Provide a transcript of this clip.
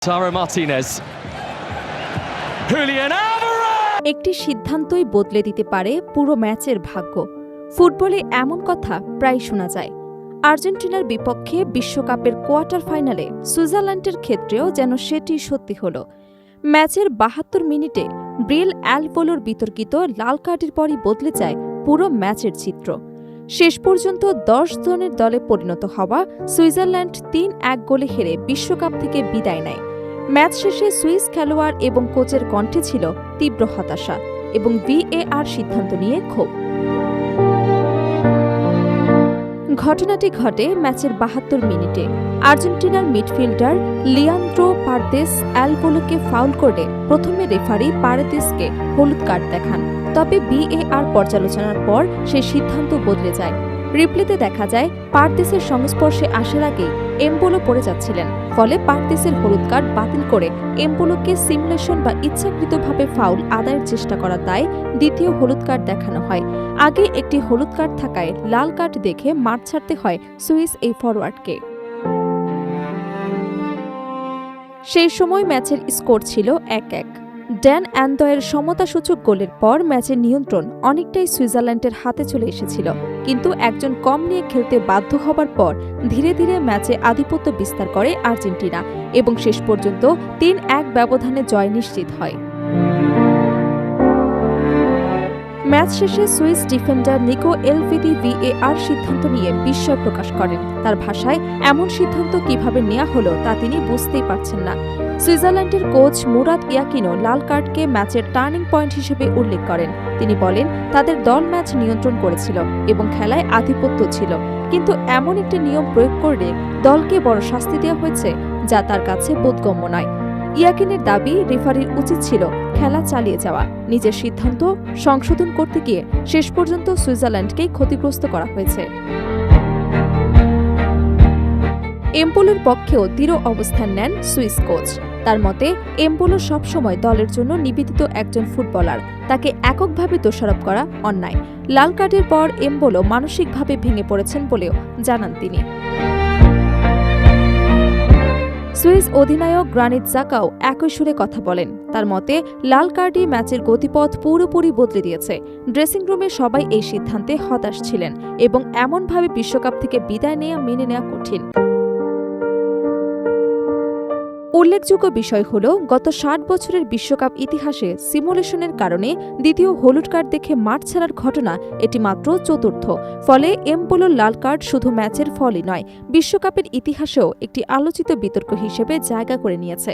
Taro Martinez. Julian Alvarez! একটি সিদ্ধান্তই বদলে দিতে পারে পুরো ম্যাচের ভাগ্য। ফুটবলে এমন কথা প্রায় শোনা যায়। আর্জেন্টিনার বিপক্ষে বিশ্বকাপের কোয়ার্টার ফাইনালে সুইজারল্যান্ডের ক্ষেত্রেও যেন সেটি সত্যি হল। ম্যাচের ৭২ মিনিটে ব্রিল অ্যালভোলোর বিতর্কিত লাল কার্ডের পরই বদলে যায় পুরো ম্যাচের চিত্র। শেষ পর্যন্ত ১০ জনের দলে পরিণত হওয়া সুইজারল্যান্ড ৩-১ গোলে হেরে বিশ্বকাপ থেকে বিদায় নেয়। ম্যাচ শেষে সুইস খেলোয়াড় এবং কোচের কণ্ঠে ছিল তীব্র হতাশা এবং ভিএআর সিদ্ধান্ত নিয়ে ক্ষোভ। ঘটনাটি ঘটে ম্যাচের ৭২ মিনিটে। আর্জেন্টিনার মিডফিল্ডার লিয়ান্দ্রো পারেদেস অ্যালভোলোকে ফাউল করে প্রথমে রেফারি পারেদেসকে হলুদ কার্ড দেখান, তবে ভিএআর পর্যালোচনার পর সেই সিদ্ধান্ত বদলে যায়। রিপ্লেতে দেখা যায় পারেদেসের সংস্পর্শে আসার আগেই এমবোলো পড়ে যাচ্ছিলেন, ফলে পারেদেসের হলুদ কার্ড বাতিল করে এমবোলোকে সিমুলেশন বা ইচ্ছাকৃতভাবে ফাউল আদায়ের চেষ্টা করার দায়ে দ্বিতীয় হলুদ কার্ড দেখানো হয়। আগে একটি হলুদ কার্ড থাকায় লাল কার্ড দেখে মাঠ ছাড়তে হয় সুইস এই ফরোয়ার্ডকে। সেই সময় ম্যাচের স্কোর ছিল ১-১। ড্যান অ্যান্দয়ের সমতাসূচক গোলের পর ম্যাচের নিয়ন্ত্রণ অনেকটাই সুইজারল্যান্ডের হাতে চলে এসেছিল, কিন্তু একজন কম নিয়ে খেলতে বাধ্য হবার পর ধীরে ধীরে ম্যাচে আধিপত্য বিস্তার করে আর্জেন্টিনা এবং শেষ পর্যন্ত ৩-১ ব্যবধানে জয় নিশ্চিত হয়। ম্যাচ শেষে Swiss defender Nico Elvedi VAR সিদ্ধান্ত নিয়ে বিস্ময় প্রকাশ করেন। তার ভাষায়, এমন সিদ্ধান্ত কিভাবে নেওয়া হলো তা তিনি বুঝতেই পারছেন না। সুইজারল্যান্ডের কোচ মুরাদ ইয়াকিনও লাল কার্ডকে ম্যাচের টার্নিং পয়েন্ট হিসেবে উল্লেখ করেন। তিনি বলেন, তাদের দল ম্যাচ নিয়ন্ত্রণ করেছিল এবং খেলায় আধিপত্য ছিল, কিন্তু এমন একটি নিয়ম প্রয়োগ করলে দলকে বড় শাস্তি দেওয়া হয়েছে যা তার কাছে বোধগম্য নয়। ইয়াকিনের দাবি, রেফারির উচিত ছিল খেলা চালিয়ে যাওয়া। নিজের সিদ্ধান্ত সংশোধন করতে গিয়ে শেষ পর্যন্ত সুইজারল্যান্ডকেই ক্ষতিগ্রস্ত করা হয়েছে। এমবোলোর পক্ষেও দৃঢ় অবস্থান নেন সুইস কোচ। তার মতে, এমবোলো সবসময় দলের জন্য নিবেদিত একজন ফুটবলার, তাকে এককভাবে দোষারোপ করা অন্যায়। লাল কার্ডের পর এমবোলো মানসিকভাবে ভেঙে পড়েছেন বলেও জানান তিনি। সুইস অধিনায়ক গ্রানিট জাকাও একই সুরে কথা বলেন। তার মতে, লাল কার্ডই ম্যাচের গতিপথ পুরোপুরি বদলে দিয়েছে। ড্রেসিং রুমে সবাই এই সিদ্ধান্তে হতাশ ছিলেন এবং এমনভাবে বিশ্বকাপ থেকে বিদায় মেনে নেওয়া কঠিন। উল্লেখযোগ্য বিষয় হল, গত ৬০ বছরের বিশ্বকাপ ইতিহাসে সিমুলেশনের কারণে দ্বিতীয় হলুদ কার্ড দেখে মাঠ ছাড়ার ঘটনা এটি মাত্র চতুর্থ। ফলে এমবোলোর লাল কার্ড শুধু ম্যাচের ফলই নয়, বিশ্বকাপের ইতিহাসেও একটি আলোচিত বিতর্ক হিসেবে জায়গা করে নিয়েছে।